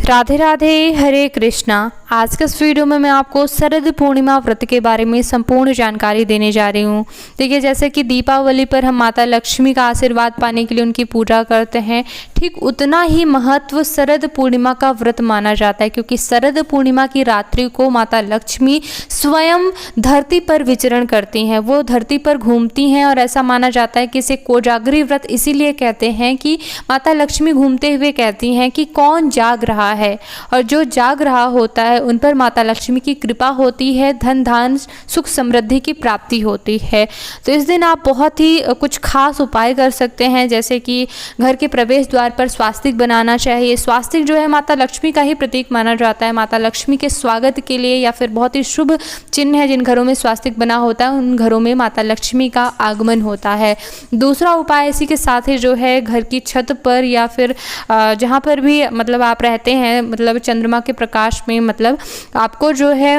राधे राधे, हरे कृष्णा। आज के इस वीडियो में मैं आपको शरद पूर्णिमा व्रत के बारे में संपूर्ण जानकारी देने जा रही हूँ। देखिए, जैसे कि दीपावली पर हम माता लक्ष्मी का आशीर्वाद पाने के लिए उनकी पूजा करते हैं, ठीक उतना ही महत्व शरद पूर्णिमा का व्रत माना जाता है, क्योंकि शरद पूर्णिमा की रात्रि को माता लक्ष्मी स्वयं धरती पर विचरण करती हैं, वो धरती पर घूमती हैं। और ऐसा माना जाता है कि इसे कोजागरी व्रत इसीलिए कहते हैं कि माता लक्ष्मी घूमते हुए कहती हैं कि कौन जाग रहा है, और जो जाग रहा होता है उन पर माता लक्ष्मी की कृपा होती है, धन धान सुख समृद्धि की प्राप्ति होती है। तो इस दिन आप बहुत ही कुछ खास उपाय कर सकते हैं, जैसे कि घर के प्रवेश द्वार पर स्वास्तिक बनाना चाहिए। स्वास्तिक जो है माता लक्ष्मी का ही प्रतीक माना जाता है। माता लक्ष्मी के स्वागत के लिए या फिर बहुत ही शुभ चिन्ह है, जिन घरों में स्वास्तिक बना होता है उन घरों में माता लक्ष्मी का आगमन होता है। दूसरा उपाय इसी के साथ ही जो है, घर की छत पर या फिर जहाँ पर भी मतलब आप रहते हैं, मतलब चंद्रमा के प्रकाश में, मतलब आपको जो है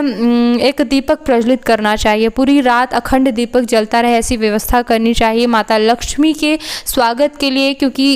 एक दीपक प्रज्वलित करना चाहिए। पूरी रात अखंड दीपक जलता रहे, ऐसी व्यवस्था करनी चाहिए माता लक्ष्मी के स्वागत के लिए, क्योंकि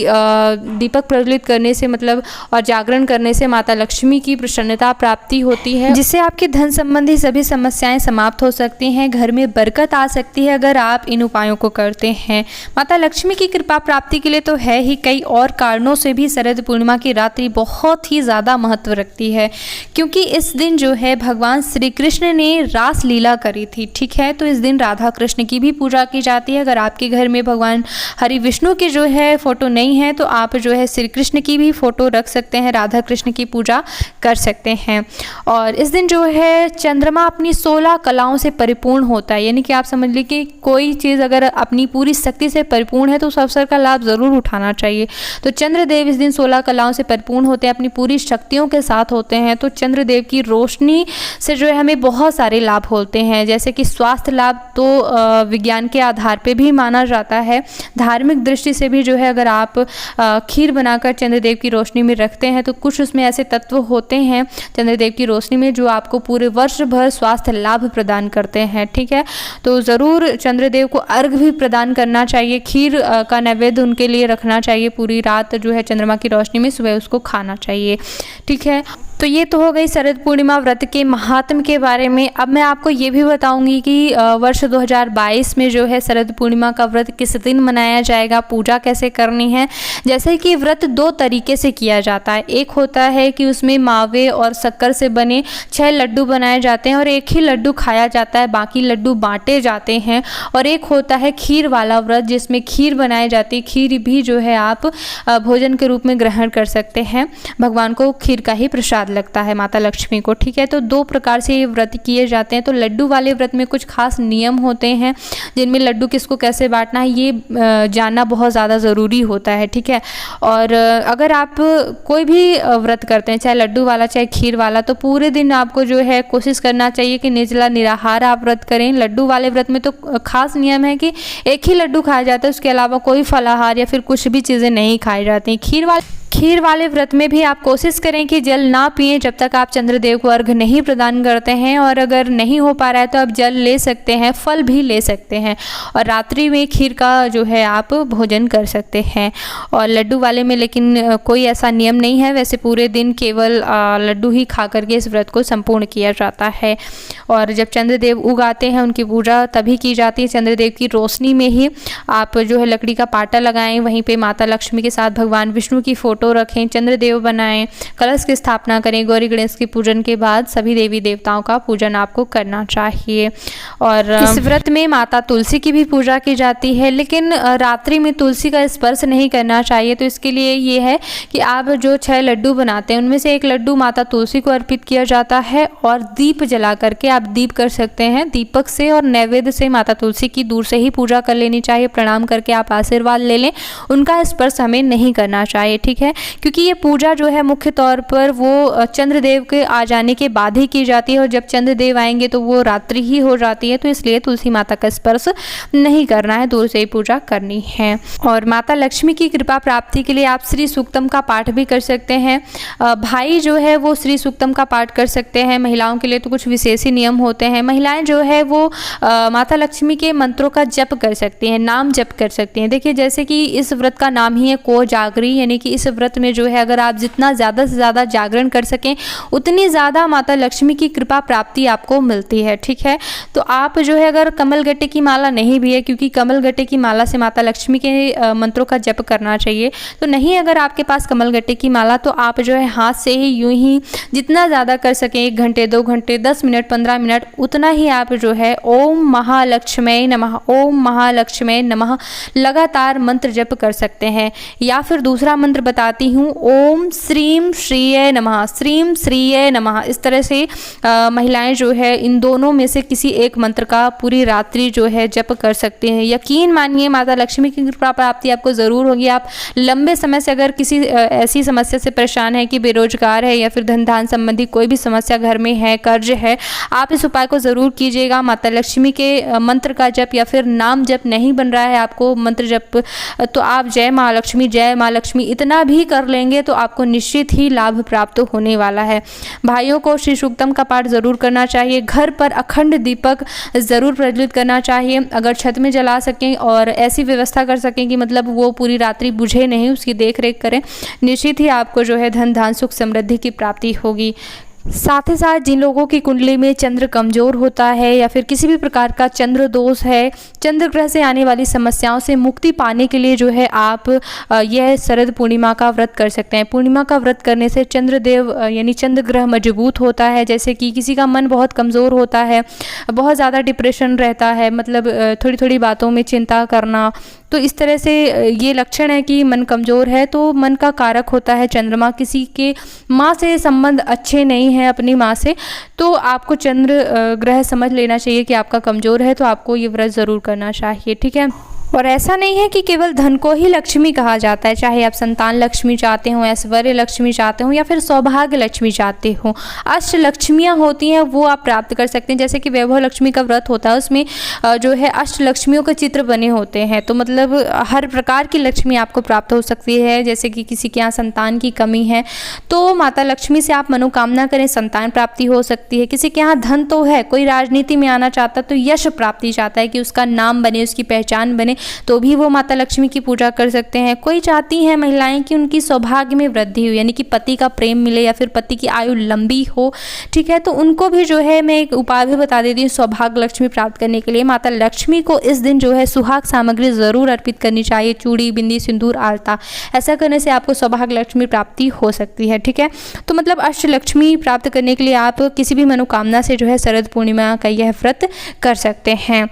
दीपक प्रज्वलित करने से मतलब और जागरण करने से माता लक्ष्मी की प्रसन्नता प्राप्ति होती है, जिससे आपकी धन संबंधी सभी समस्याएं समाप्त हो सकती हैं, घर में बरकत आ सकती है अगर आप इन उपायों को करते हैं। माता लक्ष्मी की कृपा प्राप्ति के लिए तो है ही, कई और कारणों से भी शरद पूर्णिमा की रात्रि बहुत ही ज़्यादा महत्व रखती है, क्योंकि इस दिन जो है भगवान श्री कृष्ण ने रास लीला करी थी। ठीक है, तो इस दिन राधा कृष्ण की भी पूजा की जाती है। अगर आपके घर में भगवान हरि विष्णु की जो है फोटो नहीं है, तो आप जो है श्री कृष्ण की भी फोटो रख सकते हैं, राधा कृष्ण की पूजा कर सकते हैं। और इस दिन जो है चंद्रमा अपनी 16 कलाओं से परिपूर्ण होता है, यानी कि आप समझ लीजिए कि कोई चीज़ अगर अपनी पूरी शक्ति से परिपूर्ण है तो उस अवसर का लाभ ज़रूर उठाना चाहिए। तो चंद्रदेव इस दिन 16 कलाओं से परिपूर्ण होते हैं, अपनी पूरी शक्तियों के साथ होते हैं। तो चंद्रदेव की रोशनी से जो है हमें बहुत सारे लाभ होते हैं, जैसे कि स्वास्थ्य लाभ तो विज्ञान के आधार पे भी माना जाता है। धार्मिक दृष्टि से भी जो है, अगर आप खीर बनाकर चंद्रदेव की रोशनी में रखते हैं तो कुछ उसमें ऐसे तत्व होते हैं चंद्रदेव की रोशनी में जो आपको पूरे वर्ष भर स्वास्थ्य लाभ प्रदान करते हैं। ठीक है, तो ज़रूर चंद्रदेव को अर्घ भी प्रदान करना चाहिए, खीर का नैवेद्य उनके लिए रखना चाहिए। पूरी रात जो है चंद्रमा की रोशनी में सुबह उसको खाना चाहिए। ठीक है, तो ये तो हो गई शरद पूर्णिमा व्रत के महात्म के बारे में। अब मैं आपको ये भी बताऊंगी कि वर्ष 2022 में जो है शरद पूर्णिमा का व्रत किस दिन मनाया जाएगा, पूजा कैसे करनी है। जैसे कि व्रत 2 तरीके से किया जाता है। एक होता है कि उसमें मावे और शक्कर से बने 6 लड्डू बनाए जाते हैं और एक ही लड्डू खाया जाता है, बाकी लड्डू बांटे जाते हैं। और एक होता है खीर वाला व्रत, जिसमें खीर बनाई जाती है। खीर भी जो है आप भोजन के रूप में ग्रहण कर सकते हैं, भगवान को खीर का ही प्रसाद लगता है माता लक्ष्मी को। ठीक है, तो 2 प्रकार से ये व्रत किए जाते हैं। तो लड्डू वाले व्रत में कुछ खास नियम होते हैं, जिनमें लड्डू किसको कैसे बांटना है ये जानना बहुत ज़्यादा ज़रूरी होता है। ठीक है, और अगर आप कोई भी व्रत करते हैं, चाहे लड्डू वाला चाहे खीर वाला, तो पूरे दिन आपको जो है कोशिश करना चाहिए कि निर्जला निराहार आप व्रत करें। लड्डू वाले व्रत में तो खास नियम है कि एक ही लड्डू खाया जाता है, उसके अलावा कोई फलाहार या फिर कुछ भी चीज़ें नहीं खाई जाती। खीर वाले व्रत में भी आप कोशिश करें कि जल ना पिए जब तक आप चंद्रदेव को अर्घ नहीं प्रदान करते हैं, और अगर नहीं हो पा रहा है तो आप जल ले सकते हैं, फल भी ले सकते हैं, और रात्रि में खीर का जो है आप भोजन कर सकते हैं। और लड्डू वाले में लेकिन कोई ऐसा नियम नहीं है, वैसे पूरे दिन केवल लड्डू ही खा करके इस व्रत को संपूर्ण किया जाता है। और जब चंद्रदेव उगाते हैं उनकी पूजा तभी की जाती है, चंद्रदेव की रोशनी में ही। आप जो है लकड़ी का पाटा लगाएं, वहीं पे माता लक्ष्मी के साथ भगवान विष्णु की फोटो रखें, चंद्रदेव बनाएं, कलश की स्थापना करें। गौरी गणेश की पूजन के बाद सभी देवी देवताओं का पूजन आपको करना चाहिए। और इस व्रत में माता तुलसी की भी पूजा की जाती है, लेकिन रात्रि में तुलसी का स्पर्श नहीं करना चाहिए। तो इसके लिए ये है कि आप जो 6 लड्डू बनाते हैं उनमें से एक लड्डू माता तुलसी को अर्पित किया जाता है, और दीप जला करके आप दीप कर सकते हैं। दीपक से और नैवेद्य से माता तुलसी की दूर से ही पूजा कर लेनी चाहिए, प्रणाम करके आप आशीर्वाद ले लें, उनका स्पर्श हमें नहीं करना चाहिए। ठीक है, क्योंकि ये पूजा जो है मुख्य तौर पर वो चंद्रदेव के आ जाने के बाद ही की जाती है, और जब चंद्रदेव आएंगे तो वो रात्रि ही हो जाती है। तो इसलिए तुलसी माता का स्पर्श नहीं करना है, दूर से ही पूजा करनी है। और माता लक्ष्मी की कृपा प्राप्ति के लिए आप श्री सूक्तम का पाठ भी कर सकते हैं। भाई जो है वो श्री सूक्तम का पाठ कर सकते हैं। महिलाओं के लिए तो कुछ विशेष ही नियम होते हैं। महिलाएं जो है वो माता लक्ष्मी के मंत्रों का जप कर सकती हैं, नाम जप कर सकती हैं। देखिए, जैसे कि इस व्रत का नाम ही है कोजागरी, यानी कि इस व्रत में जो है अगर आप जितना ज़्यादा से ज़्यादा जागरण कर सकें उतनी ज़्यादा माता लक्ष्मी की कृपा प्राप्ति आपको मिलती है। ठीक है, तो आप जो है अगर कमल गट्टे की माला नहीं भी है, क्योंकि कमल गट्टे की माला से माता लक्ष्मी के मंत्रों का जप करना चाहिए, तो नहीं अगर आपके पास कमल गट्टे की माला तो आप जो है हाथ से ही यूं ही जितना ज़्यादा कर सकें 1 घंटे 2 घंटे 10 मिनट 15 मिनट उतना ही आप जो है ओम महालक्ष्मी नमः, ओम महालक्ष्मी नमः लगातार मंत्र जप कर सकते हैं। या फिर दूसरा मंत्र बताती हूँ, ओम श्रीम श्रीये नमः, श्रीम श्रीये नमः। इस तरह से महिलाएं जो है इन दोनों में से किसी एक मंत्र का पूरी रात्रि जो है जप कर सकते हैं। यकीन मानिए माता लक्ष्मी की कृपा प्राप्ति आपको ज़रूर होगी। आप लंबे समय से अगर किसी ऐसी समस्या से परेशान है कि बेरोजगार है या फिर धन धान संबंधी कोई भी समस्या घर में है, कर्ज है, आप इस उपाय को ज़रूर कीजिएगा। माता लक्ष्मी के मंत्र का जप या फिर नाम जप नहीं बन रहा है आपको मंत्र जप, तो आप जय माँ लक्ष्मी इतना भी कर लेंगे तो आपको निश्चित ही लाभ प्राप्त होने वाला है। भाइयों को श्री सूक्तम का पाठ ज़रूर करना चाहिए। घर पर अखंड दीपक ज़रूर प्रज्वलित करना चाहिए। अगर छत में जला सकें और ऐसी व्यवस्था कर सकें कि मतलब वो पूरी रात्रि बुझे नहीं, उसकी देख रेख करें, निश्चित ही आपको जो है धन धान सुख समृद्धि की प्राप्ति होगी। साथ ही साथ जिन लोगों की कुंडली में चंद्र कमज़ोर होता है या फिर किसी भी प्रकार का चंद्र दोष है, चंद्र ग्रह से आने वाली समस्याओं से मुक्ति पाने के लिए जो है आप यह शरद पूर्णिमा का व्रत कर सकते हैं। पूर्णिमा का व्रत करने से चंद्रदेव यानी चंद्र ग्रह मजबूत होता है। जैसे कि किसी का मन बहुत कमज़ोर होता है, बहुत ज़्यादा डिप्रेशन रहता है, मतलब थोड़ी थोड़ी बातों में चिंता करना, तो इस तरह से ये लक्षण है कि मन कमज़ोर है। तो मन का कारक होता है चंद्रमा। किसी के माँ से संबंध अच्छे नहीं हैं अपनी माँ से, तो आपको चंद्र ग्रह समझ लेना चाहिए कि आपका कमज़ोर है, तो आपको ये व्रत ज़रूर करना चाहिए। ठीक है, और ऐसा नहीं है कि केवल धन को ही लक्ष्मी कहा जाता है। चाहे आप संतान लक्ष्मी चाहते हो, ऐश्वर्य लक्ष्मी चाहते हो या फिर सौभाग्य लक्ष्मी चाहते हो, अष्ट लक्ष्मियाँ होती हैं वो आप प्राप्त कर सकते हैं। जैसे कि वैभव लक्ष्मी का व्रत होता है, उसमें जो है अष्ट लक्ष्मियों के चित्र बने होते हैं। तो मतलब हर प्रकार की लक्ष्मी आपको प्राप्त हो सकती है। जैसे कि किसी के यहाँ संतान की कमी है तो माता लक्ष्मी से आप मनोकामना करें, संतान प्राप्ति हो सकती है। किसी के यहाँ धन तो है, कोई राजनीति में आना चाहता तो यश प्राप्ति चाहता है कि उसका नाम बने, उसकी पहचान बने, तो भी वो माता लक्ष्मी की पूजा कर सकते हैं। कोई चाहती हैं महिलाएं कि उनकी सौभाग्य में वृद्धि हो, यानी कि पति का प्रेम मिले या फिर पति की आयु लंबी हो, ठीक है, तो उनको भी जो है मैं एक उपाय भी बता देती हूँ सौभाग्य लक्ष्मी प्राप्त करने के लिए। माता लक्ष्मी को इस दिन जो है सुहाग सामग्री ज़रूर अर्पित करनी चाहिए, चूड़ी, बिंदी, सिंदूर, आलता। ऐसा करने से आपको सौभाग्य लक्ष्मी प्राप्ति हो सकती है। ठीक है, तो मतलब अष्ट लक्ष्मी प्राप्त करने के लिए आप किसी भी मनोकामना से जो है शरद पूर्णिमा का यह व्रत कर सकते हैं।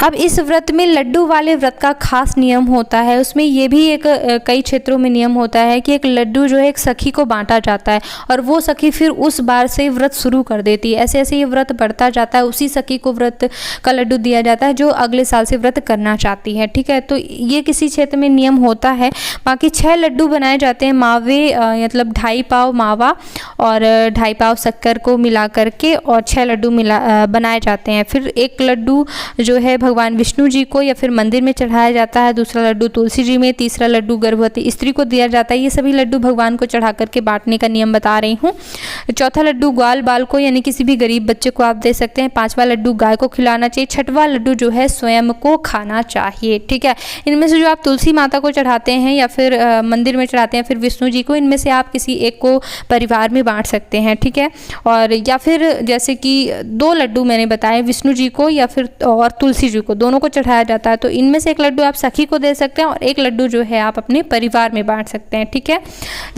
अब इस व्रत में लड्डू वाले व्रत का खास नियम होता है। उसमें ये भी एक कई क्षेत्रों में नियम होता है कि एक लड्डू जो है एक सखी को बांटा जाता है और वो सखी फिर उस बार से व्रत शुरू कर देती है। ऐसे ऐसे ये व्रत बढ़ता जाता है, उसी सखी को व्रत का लड्डू दिया जाता है जो अगले साल से व्रत करना चाहती है। ठीक है, तो ये किसी क्षेत्र में नियम होता है। बाकी 6 लड्डू बनाए जाते हैं मावे, मतलब 2.5 पाव मावा और 2.5 पाव शक्कर को मिला करके, और 6 लड्डू बनाए जाते हैं। फिर एक लड्डू जो है भगवान विष्णु जी को या फिर मंदिर में चढ़ाया जाता है, दूसरा लड्डू तुलसी जी में, तीसरा लड्डू गर्भवती स्त्री को दिया जाता है। ये सभी लड्डू भगवान को चढ़ा करके बांटने का नियम बता रही हूँ। चौथा लड्डू ग्वाल बाल को यानी किसी भी गरीब बच्चे को आप दे सकते हैं। 5वां लड्डू गाय को खिलाना चाहिए। 6वां लड्डू जो है स्वयं को खाना चाहिए। ठीक है, इनमें से जो आप तुलसी माता को चढ़ाते हैं या फिर मंदिर में चढ़ाते हैं, फिर विष्णु जी को, इनमें से आप किसी एक को परिवार में बांट सकते हैं। ठीक है, और या फिर जैसे कि 2 लड्डू मैंने बताए विष्णु जी को या फिर और तुलसी जी को, दोनों को चढ़ाया जाता है। तो इनमें से एक लड्डू आप सखी को दे सकते हैं और एक लड्डू जो है आप अपने परिवार में बांट सकते हैं। ठीक है,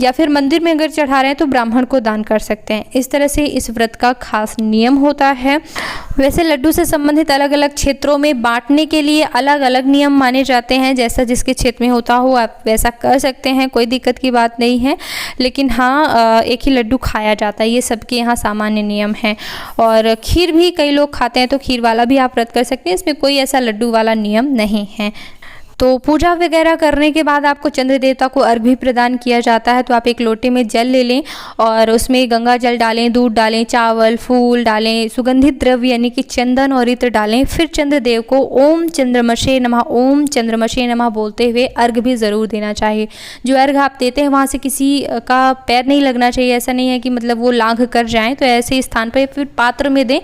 या फिर मंदिर में अगर चढ़ा रहे हैं तो ब्राह्मण को दान कर सकते हैं। इस तरह से इस व्रत का खास नियम होता है। वैसे लड्डू से संबंधित अलग अलग क्षेत्रों में बांटने के लिए अलग अलग नियम माने जाते हैं। जैसा जिसके क्षेत्र में होता हो आप वैसा कर सकते हैं, कोई दिक्कत की बात नहीं है। लेकिन हाँ, एक ही लड्डू खाया जाता है, ये सबके यहाँ सामान्य नियम है। और खीर भी कई लोग खाते हैं तो खीर वाला भी आप व्रत कर सकते हैं, इसमें कोई ऐसा लड्डू वाला नियम नहीं है। तो पूजा वगैरह करने के बाद आपको चंद्र देवता को अर्घ्य भी प्रदान किया जाता है। तो आप एक लोटे में जल ले लें और उसमें गंगा जल डालें, दूध डालें, चावल, फूल डालें, सुगंधित द्रव्य यानी कि चंदन और इत्र डालें। फिर चंद्रदेव को ओम चंद्रमसे नमः, ओम चंद्रमसे नमः बोलते हुए अर्घ्य भी ज़रूर देना चाहिए। जो अर्घ्य आप देते हैं वहाँ से किसी का पैर नहीं लगना चाहिए। ऐसा नहीं है कि मतलब वो लांघ कर जाएँ, तो ऐसे स्थान पर फिर पात्र में दें,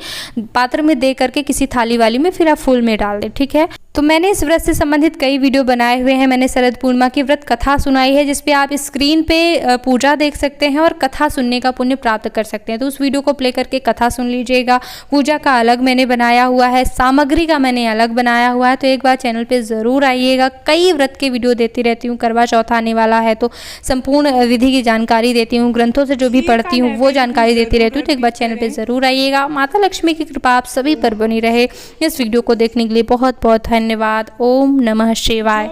पात्र में दे करके किसी थाली वाली में फिर आप फूल में डाल दें। ठीक है, तो मैंने इस व्रत से संबंधित कई वीडियो बनाए हुए हैं। मैंने शरद पूर्णिमा की व्रत कथा सुनाई है, जिस पे आप स्क्रीन पे पूजा देख सकते हैं और कथा सुनने का पुण्य प्राप्त कर सकते हैं। तो उस वीडियो को प्ले करके कथा सुन लीजिएगा। पूजा का अलग मैंने बनाया हुआ है, सामग्री का मैंने अलग बनाया हुआ है। तो एक बार चैनल पे ज़रूर आइएगा। कई व्रत के वीडियो देती रहती हूँ। करवा चौथ आने वाला है तो संपूर्ण विधि की जानकारी देती हूँ, ग्रंथों से जो भी पढ़ती हूँ वो जानकारी देती रहती हूँ। तो एक बार चैनल पे ज़रूर आइएगा। माता लक्ष्मी की कृपा आप सभी पर बनी रहे। इस वीडियो को देखने के लिए बहुत बहुत धन्यवाद। ओम नमः शिवाय।